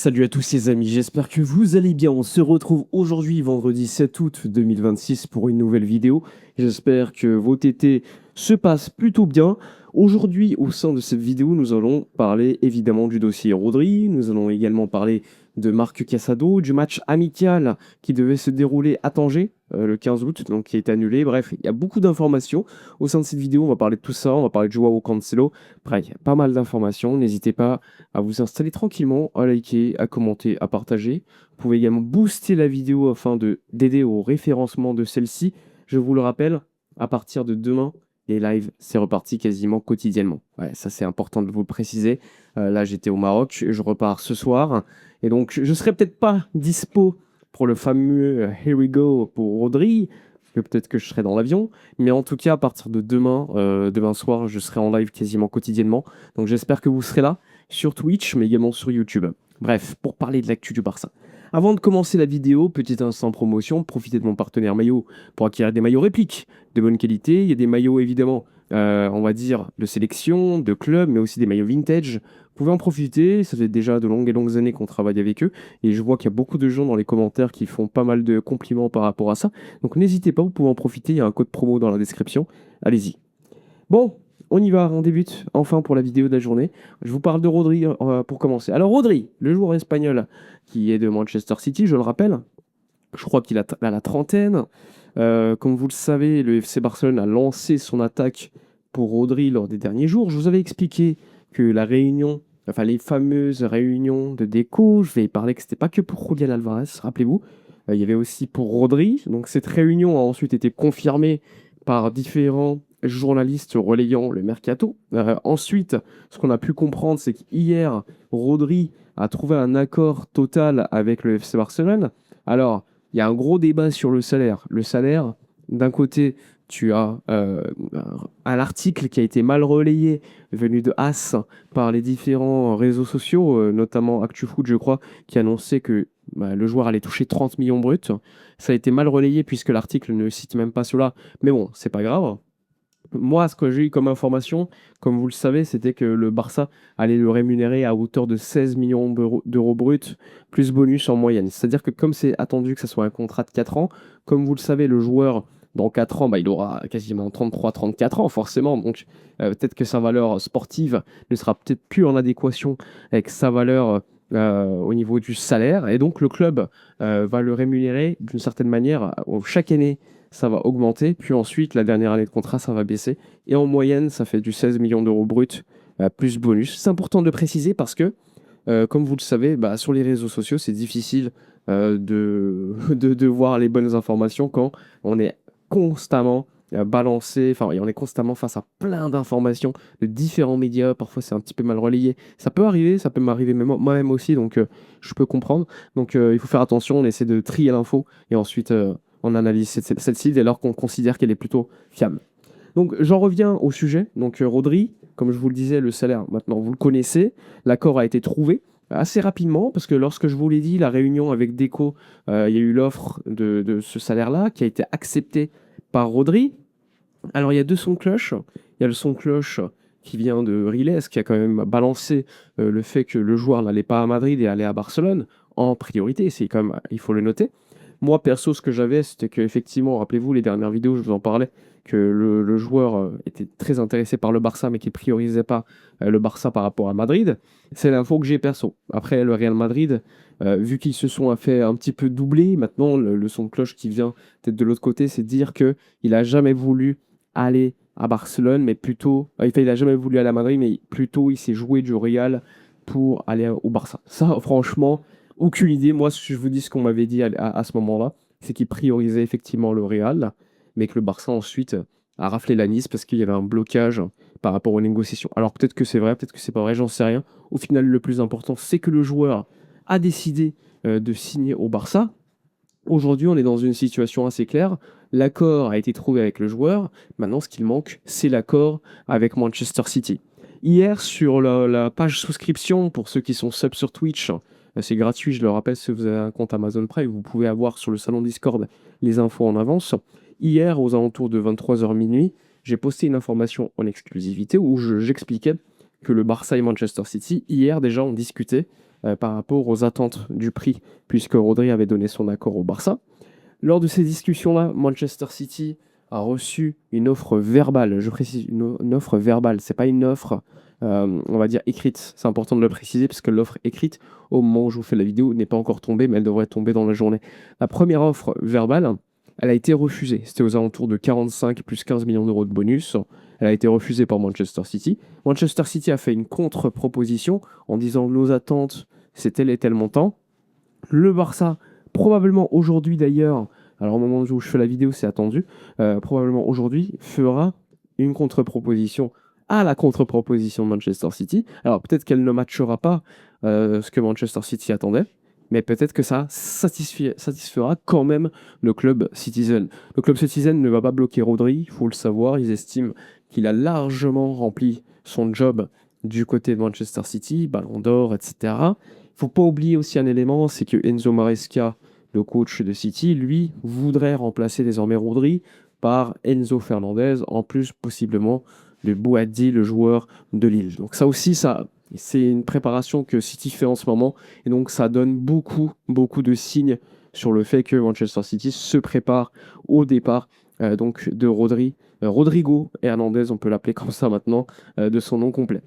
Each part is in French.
Salut à tous les amis, j'espère que vous allez bien. On se retrouve aujourd'hui, vendredi 7 août 2026, pour une nouvelle vidéo. J'espère que vos tétés se passent plutôt bien. Aujourd'hui, au sein de cette vidéo, nous allons parler évidemment du dossier Rodri. Nous allons également parler de Marc Casado, du match amical qui devait se dérouler à Tanger le 15 août, donc qui est annulé. Bref, il y a beaucoup d'informations. Au sein de cette vidéo, on va parler de tout ça. On va parler de Joao Cancelo. Bref, il y a pas mal d'informations. N'hésitez pas à vous installer tranquillement, à liker, à commenter, à partager. Vous pouvez également booster la vidéo afin d'aider au référencement de celle-ci. Je vous le rappelle, à partir de demain, les lives, c'est reparti quasiment quotidiennement. Ouais, ça c'est important de vous le préciser. Là, j'étais au Maroc, je repars ce soir. Et donc, je serai peut-être pas dispo pour le fameux Here We Go pour Rodri, parce que peut-être que je serai dans l'avion. Mais en tout cas, à partir de demain soir, je serai en live quasiment quotidiennement. Donc j'espère que vous serez là sur Twitch, mais également sur YouTube. Bref, pour parler de l'actu du Barça. Avant de commencer la vidéo, petit instant promotion, profitez de mon partenaire maillot pour acquérir des maillots répliques de bonne qualité. Il y a des maillots évidemment, on va dire, de sélection, de club, mais aussi des maillots vintage. Vous pouvez en profiter, ça fait déjà de longues et longues années qu'on travaille avec eux, et je vois qu'il y a beaucoup de gens dans les commentaires qui font pas mal de compliments par rapport à ça. Donc n'hésitez pas, vous pouvez en profiter, il y a un code promo dans la description. Allez-y. Bon, on y va, on débute enfin pour la vidéo de la journée. Je vous parle de Rodri pour commencer. Alors Rodri, le joueur espagnol qui est de Manchester City, je le rappelle, je crois qu'il a la trentaine. Comme vous le savez, le FC Barcelone a lancé son attaque pour Rodri lors des derniers jours. Je vous avais expliqué que la réunion, enfin les fameuses réunions de déco, je vais parler que c'était pas que pour Julián Alvarez, rappelez-vous. Il y avait aussi pour Rodri. Donc cette réunion a ensuite été confirmée par différents journalistes relayant le mercato. Ensuite, ce qu'on a pu comprendre, c'est qu'hier, Rodri a trouvé un accord total avec le FC Barcelone. Alors, il y a un gros débat sur le salaire. Le salaire, d'un côté, tu as un article qui a été mal relayé, venu de As par les différents réseaux sociaux, notamment ActuFoot, je crois, qui annonçait que le joueur allait toucher 30 millions bruts. Ça a été mal relayé puisque l'article ne cite même pas cela. Mais bon, c'est pas grave. Moi, ce que j'ai eu comme information, comme vous le savez, c'était que le Barça allait le rémunérer à hauteur de 16 millions d'euros bruts, plus bonus en moyenne. C'est-à-dire que comme c'est attendu que ce soit un contrat de 4 ans, comme vous le savez, le joueur, dans 4 ans, il aura quasiment 33-34 ans, forcément. Donc peut-être que sa valeur sportive ne sera peut-être plus en adéquation avec sa valeur au niveau du salaire. Et donc le club va le rémunérer d'une certaine manière chaque année ça va augmenter, puis ensuite, la dernière année de contrat, ça va baisser. Et en moyenne, ça fait du 16 millions d'euros brut, plus bonus. C'est important de préciser parce que, comme vous le savez, sur les réseaux sociaux, c'est difficile de voir les bonnes informations quand on est constamment balancé, enfin, et on est constamment face à plein d'informations de différents médias. Parfois, c'est un petit peu mal relayé. Ça peut arriver, ça peut m'arriver moi-même aussi, donc je peux comprendre. Donc, il faut faire attention, on essaie de trier l'info et ensuite on analyse celle-ci dès lors qu'on considère qu'elle est plutôt fiable. Donc j'en reviens au sujet. Donc Rodri, comme je vous le disais, le salaire, maintenant vous le connaissez. L'accord a été trouvé assez rapidement parce que lorsque je vous l'ai dit, la réunion avec Deco, il y a eu l'offre de ce salaire-là qui a été accepté par Rodri. Alors il y a deux sons de cloche. Il y a le son de cloche qui vient de Riles, qui a quand même balancé le fait que le joueur n'allait pas à Madrid et allait à Barcelone en priorité. C'est quand même, il faut le noter. Moi, perso, ce que j'avais, c'était qu'effectivement, rappelez-vous, les dernières vidéos, je vous en parlais, que le joueur était très intéressé par le Barça, mais qu'il ne priorisait pas le Barça par rapport à Madrid. C'est l'info que j'ai perso. Après, le Real Madrid, vu qu'ils se sont fait un petit peu doubler, maintenant, le son de cloche qui vient peut-être de l'autre côté, c'est de dire qu'il n'a jamais voulu aller à Barcelone, mais plutôt... Enfin, il n'a jamais voulu aller à Madrid, mais plutôt, il s'est joué du Real pour aller au Barça. Ça, franchement... Aucune idée. Moi, je vous dis ce qu'on m'avait dit à ce moment-là, c'est qu'il priorisait effectivement le Real, mais que le Barça ensuite a raflé la Nice parce qu'il y avait un blocage par rapport aux négociations. Alors peut-être que c'est vrai, peut-être que c'est pas vrai, j'en sais rien. Au final, le plus important, c'est que le joueur a décidé de signer au Barça. Aujourd'hui, on est dans une situation assez claire. L'accord a été trouvé avec le joueur. Maintenant, ce qu'il manque, c'est l'accord avec Manchester City. Hier, sur la page souscription, pour ceux qui sont subs sur Twitch, c'est gratuit, je le rappelle, si vous avez un compte Amazon Prime, vous pouvez avoir sur le salon Discord les infos en avance. Hier, aux alentours de 23h minuit, j'ai posté une information en exclusivité où j'expliquais que le Barça et Manchester City, hier déjà, on discutait par rapport aux attentes du prix, puisque Rodri avait donné son accord au Barça. Lors de ces discussions-là, Manchester City a reçu une offre verbale. Je précise, une offre verbale. C'est pas une offre, on va dire, écrite. C'est important de le préciser parce que l'offre écrite, au moment où je vous fais la vidéo, n'est pas encore tombée, mais elle devrait tomber dans la journée. La première offre verbale, elle a été refusée. C'était aux alentours de 45 plus 15 millions d'euros de bonus. Elle a été refusée par Manchester City. Manchester City a fait une contre-proposition en disant nos attentes, c'est tel et tel montant. Le Barça, probablement aujourd'hui d'ailleurs, alors au moment où je fais la vidéo, c'est attendu, probablement aujourd'hui, fera une contre-proposition à la contre-proposition de Manchester City. Alors peut-être qu'elle ne matchera pas ce que Manchester City attendait, mais peut-être que ça satisfera quand même le club Citizen. Le club Citizen ne va pas bloquer Rodri, il faut le savoir, ils estiment qu'il a largement rempli son job du côté de Manchester City, Ballon d'Or, etc. Il faut pas oublier aussi un élément, c'est que Enzo Maresca, le coach de City, lui, voudrait remplacer désormais Rodri par Enzo Fernandez, en plus possiblement de Boadi, le joueur de Lille. Donc ça aussi, c'est une préparation que City fait en ce moment, et donc ça donne beaucoup, beaucoup de signes sur le fait que Manchester City se prépare au départ donc de Rodrigo Hernandez, on peut l'appeler comme ça maintenant, de son nom complet.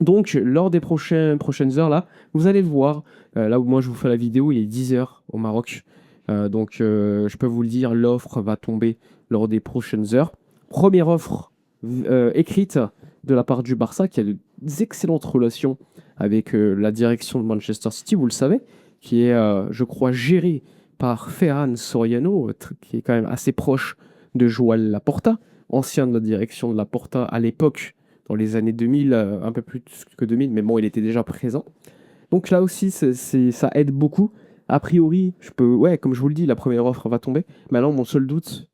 Donc, lors des prochaines heures, là, vous allez le voir. Là où moi je vous fais la vidéo, il est 10 heures au Maroc. Je peux vous le dire, l'offre va tomber lors des prochaines heures. Première offre écrite de la part du Barça, qui a des excellentes relations avec la direction de Manchester City, vous le savez, qui est, je crois, gérée par Ferran Soriano, qui est quand même assez proche de Joan Laporta, ancien de la direction de Laporta à l'époque dans les années 2000, un peu plus que 2000, mais bon, il était déjà présent. Donc là aussi, ça aide beaucoup. A priori, ouais, comme je vous le dis, la première offre va tomber. Maintenant, mon seul doute,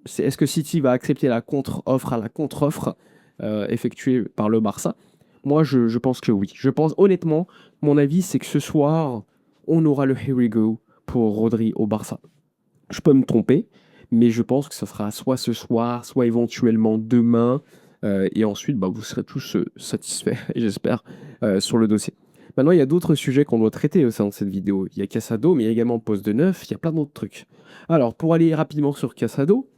c'est est-ce que City va accepter la contre-offre à la contre-offre effectuée par le Barça? Moi, je pense que oui. Je pense, honnêtement, mon avis, c'est que ce soir, on aura le here we go pour Rodri au Barça. Je peux me tromper, mais je pense que ça sera soit ce soir, soit éventuellement demain. Et ensuite, vous serez tous satisfaits, j'espère, sur le dossier. Maintenant, il y a d'autres sujets qu'on doit traiter au sein de cette vidéo. Il y a Casado, mais il y a également Poste de Neuf, il y a plein d'autres trucs. Alors, pour aller rapidement sur Casado,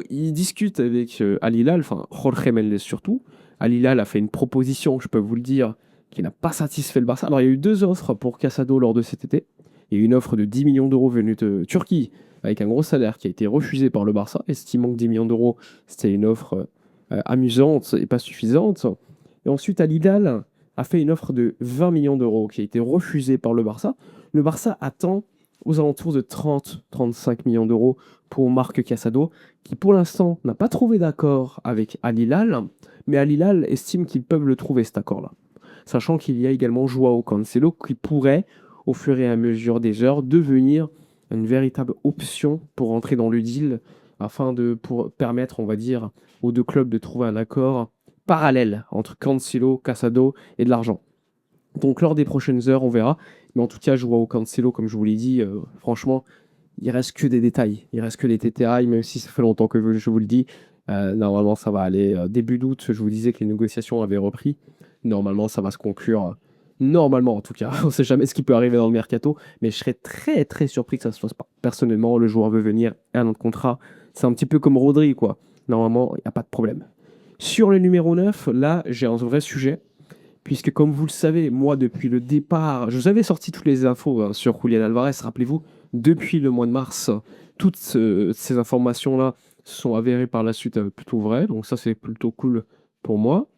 il discute avec Al Hilal, enfin Jorge Mendes surtout. Al Hilal a fait une proposition, je peux vous le dire, qui n'a pas satisfait le Barça. Alors, il y a eu deux offres pour Casado lors de cet été. Il y a eu une offre de 10 millions d'euros venue de Turquie, avec un gros salaire qui a été refusé par le Barça, estimant que 10 millions d'euros, c'était une offre amusante et pas suffisante. Et ensuite, Al Hilal a fait une offre de 20 millions d'euros qui a été refusée par le Barça. Le Barça attend aux alentours de 30-35 millions d'euros pour Marc Casado, qui pour l'instant n'a pas trouvé d'accord avec Al Hilal, mais Al Hilal estime qu'ils peuvent le trouver cet accord-là. Sachant qu'il y a également Joao Cancelo qui pourrait, au fur et à mesure des heures, devenir une véritable option pour entrer dans le deal afin pour permettre, on va dire, aux deux clubs de trouver un accord parallèle entre Cancelo, Casado et de l'argent. Donc lors des prochaines heures, on verra. Mais en tout cas, Joao Cancelo, comme je vous l'ai dit, franchement, il reste que des détails. Il reste que les TTI, même si ça fait longtemps que je vous le dis. Normalement, ça va aller. Début d'août, je vous disais que les négociations avaient repris. Normalement, ça va se conclure. Normalement, en tout cas. On ne sait jamais ce qui peut arriver dans le mercato. Mais je serais très, très surpris que ça se fasse pas. Personnellement, le joueur veut venir et un autre contrat. C'est un petit peu comme Rodri, quoi. Normalement, il n'y a pas de problème. Sur le numéro 9, là, j'ai un vrai sujet. Puisque, comme vous le savez, moi, depuis le départ, je vous avais sorti toutes les infos sur Julian Alvarez. Rappelez-vous, depuis le mois de mars, toutes ces informations-là sont avérées par la suite plutôt vraies. Donc ça, c'est plutôt cool pour moi.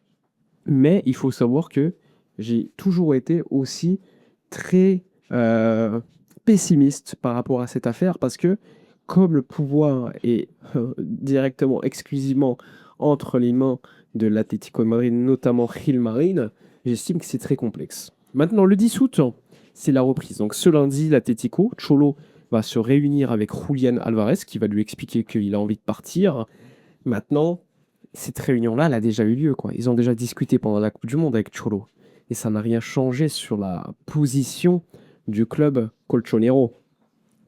Mais il faut savoir que j'ai toujours été aussi très pessimiste par rapport à cette affaire. Parce que comme le pouvoir est directement, exclusivement entre les mains de l'Atlético de Madrid, notamment Gil Marin, j'estime que c'est très complexe. Maintenant, le 10 août, c'est la reprise. Donc ce lundi, l'Atlético, Cholo va se réunir avec Julian Alvarez, qui va lui expliquer qu'il a envie de partir. Maintenant, cette réunion-là, elle a déjà eu lieu, quoi. Ils ont déjà discuté pendant la Coupe du Monde avec Cholo. Et ça n'a rien changé sur la position du club colchonero.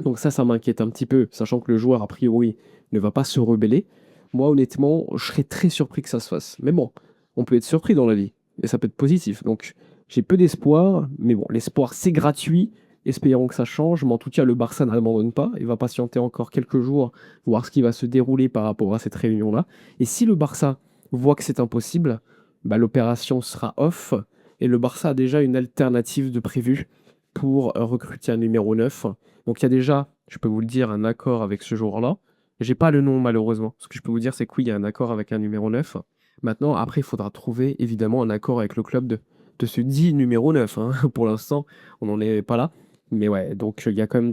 Donc ça m'inquiète un petit peu, sachant que le joueur, a priori, ne va pas se rebeller. Moi, honnêtement, je serais très surpris que ça se fasse. Mais bon, on peut être surpris dans la vie, et ça peut être positif. Donc J'ai peu d'espoir, mais bon, l'espoir c'est gratuit. Espérons que ça change, mais en tout cas, le Barça n'abandonne pas. Il va patienter encore quelques jours, voir ce qui va se dérouler par rapport à cette réunion-là. Et si le Barça voit que c'est impossible, bah, l'opération sera off. Et le Barça a déjà une alternative de prévue pour recruter un numéro 9. Donc il y a déjà, je peux vous le dire, un accord avec ce joueur-là. J'ai pas le nom malheureusement. Ce que je peux vous dire, c'est que oui, il y a un accord avec un numéro 9. Maintenant, après, il faudra trouver évidemment un accord avec le club de ce dit numéro 9, hein. Pour l'instant, on n'en est pas là. Mais ouais, donc il y a quand même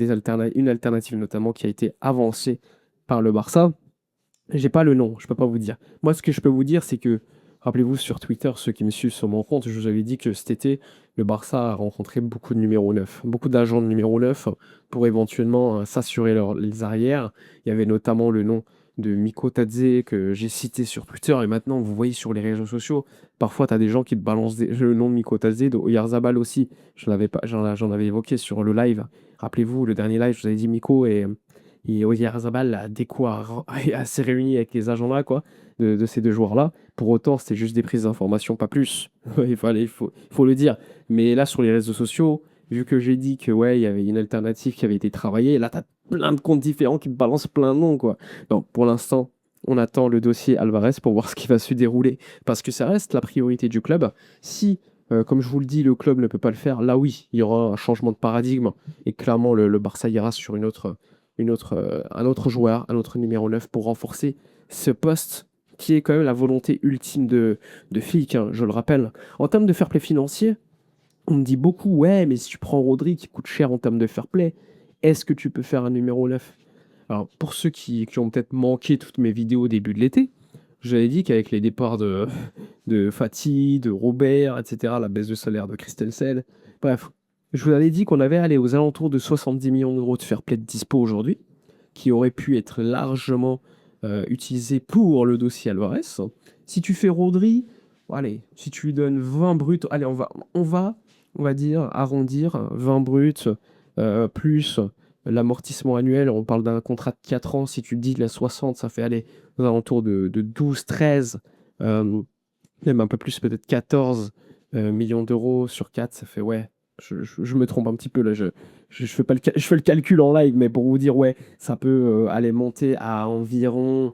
une alternative notamment qui a été avancée par le Barça. J'ai pas le nom, je peux pas vous dire. Moi, ce que je peux vous dire, c'est que, rappelez-vous sur Twitter, ceux qui me suivent sur mon compte, je vous avais dit que cet été, le Barça a rencontré beaucoup de numéro 9, beaucoup d'agents de numéro 9 pour éventuellement s'assurer les arrières. Il y avait notamment le nom de Miko Tadze que j'ai cité sur Twitter et maintenant vous voyez sur les réseaux sociaux, parfois tu as des gens qui te balancent le nom de Miko Tadze, de Oyarzabal aussi, j'en avais évoqué sur le live. Rappelez-vous, le dernier live, je vous avais dit Miko et Oyarzabal a s'est réuni avec les agents là, quoi, de ces deux joueurs-là. Pour autant, c'était juste des prises d'informations, pas plus. Il faut le dire. Mais là, sur les réseaux sociaux, vu que j'ai dit que ouais, il y avait une alternative qui avait été travaillée, là, tu as plein de comptes différents qui te balancent plein de noms, quoi. Donc, pour l'instant, on attend le dossier Alvarez pour voir ce qui va se dérouler. Parce que ça reste la priorité du club. Si, comme je vous le dis, le club ne peut pas le faire, là oui, il y aura un changement de paradigme. Et clairement, le Barça ira sur un autre joueur, un autre numéro 9 pour renforcer ce poste qui est quand même la volonté ultime de Flick, hein, je le rappelle. En termes de fair play financier, on me dit beaucoup, ouais, mais si tu prends Rodri qui coûte cher en termes de fair play, est-ce que tu peux faire un numéro 9? Alors, pour ceux qui ont peut-être manqué toutes mes vidéos au début de l'été, j'avais dit qu'avec les départs de Fati, de Robert, etc., la baisse de salaire de Christensen, bref, je vous avais dit qu'on avait allé aux alentours de 70 millions d'euros de fair play de dispo aujourd'hui, qui aurait pu être largement utilisé pour le dossier Alvarez. Si tu fais Rodri, allez, si tu lui donnes 20 bruts, allez, on va dire, arrondir 20 bruts plus l'amortissement annuel, on parle d'un contrat de 4 ans, si tu le dis de la 60, ça fait aller aux alentours de 12, 13, même un peu plus, peut-être 14 millions d'euros sur 4, ça fait, ouais, je me trompe un petit peu là, je fais le calcul en live, mais pour vous dire, ouais, ça peut aller monter à environ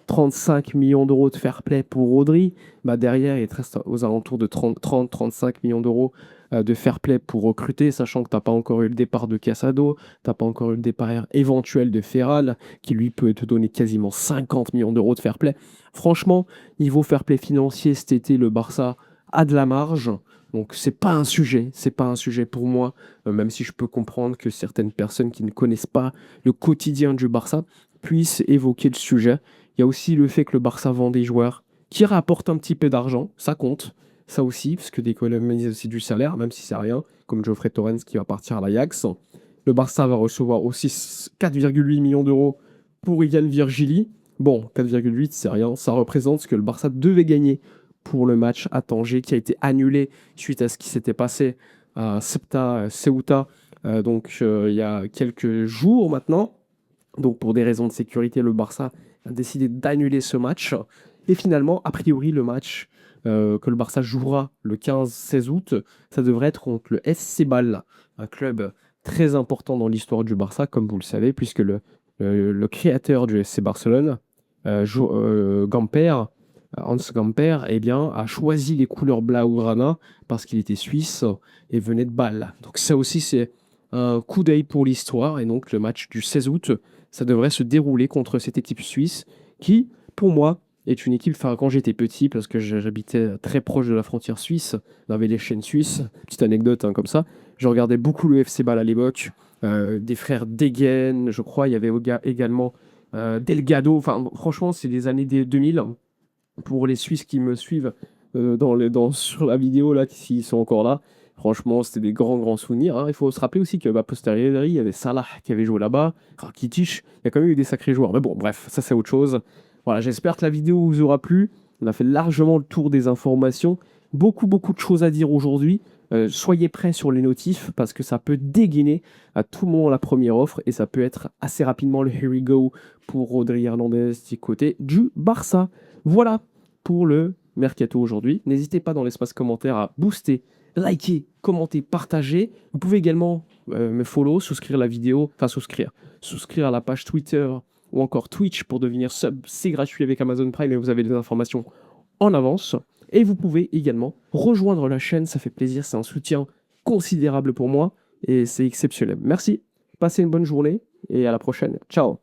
35 millions d'euros de fair play pour Rodri. Bah derrière, il te reste aux alentours de 30-35 millions d'euros de fair play pour recruter, sachant que tu n'as pas encore eu le départ de Casado, tu n'as pas encore eu le départ éventuel de Ferral, qui lui peut te donner quasiment 50 millions d'euros de fair play. Franchement, niveau fair play financier, cet été, le Barça a de la marge. Donc c'est pas un sujet pour moi, même si je peux comprendre que certaines personnes qui ne connaissent pas le quotidien du Barça puissent évoquer le sujet. Il y a aussi le fait que le Barça vend des joueurs qui rapportent un petit peu d'argent, ça compte, ça aussi, parce que d'économiser aussi du salaire, même si c'est rien, comme Geoffrey Torrens qui va partir à l'Ajax. Le Barça va recevoir aussi 4,8 millions d'euros pour Yann Virgili. Bon, 4,8 c'est rien, ça représente ce que le Barça devait gagner pour le match à Tanger qui a été annulé suite à ce qui s'était passé à Septa Ceuta il y a quelques jours maintenant. Donc pour des raisons de sécurité, le Barça a décidé d'annuler ce match. Et finalement, a priori, le match que le Barça jouera le 15-16 août, ça devrait être contre le SC Bâle, un club très important dans l'histoire du Barça, comme vous le savez, puisque le créateur du SC Barcelone, Gamper, Hans Gamper, eh bien, a choisi les couleurs blaugrana parce qu'il était suisse et venait de Bâle. Donc ça aussi, c'est un coup d'œil pour l'histoire. Et donc le match du 16 août, ça devrait se dérouler contre cette équipe suisse qui, pour moi, est une équipe, enfin quand j'étais petit, parce que j'habitais très proche de la frontière suisse, on avait les chaînes suisses, petite anecdote hein, comme ça, je regardais beaucoup le FC Bâle à l'époque, des frères Degen, je crois, il y avait également Delgado, enfin franchement c'est les années 2000, pour les Suisses qui me suivent sur la vidéo, là, s'ils sont encore là, franchement, c'était des grands, grands souvenirs, hein. Il faut se rappeler aussi que posteriori, il y avait Salah qui avait joué là-bas, Rakitic, il y a quand même eu des sacrés joueurs. Mais bon, bref, ça c'est autre chose. Voilà, j'espère que la vidéo vous aura plu. On a fait largement le tour des informations. Beaucoup, beaucoup de choses à dire aujourd'hui. Soyez prêts sur les notifs parce que ça peut dégainer à tout moment la première offre et ça peut être assez rapidement le here we go pour Rodri Hernandez du côté du Barça. Voilà pour le mercato aujourd'hui. N'hésitez pas dans l'espace commentaire à booster likez, commentez, partagez. Vous pouvez également me follow, souscrire la vidéo, enfin souscrire à la page Twitter ou encore Twitch pour devenir sub. C'est gratuit avec Amazon Prime et vous avez des informations en avance. Et vous pouvez également rejoindre la chaîne, ça fait plaisir, c'est un soutien considérable pour moi et c'est exceptionnel. Merci, passez une bonne journée et à la prochaine. Ciao.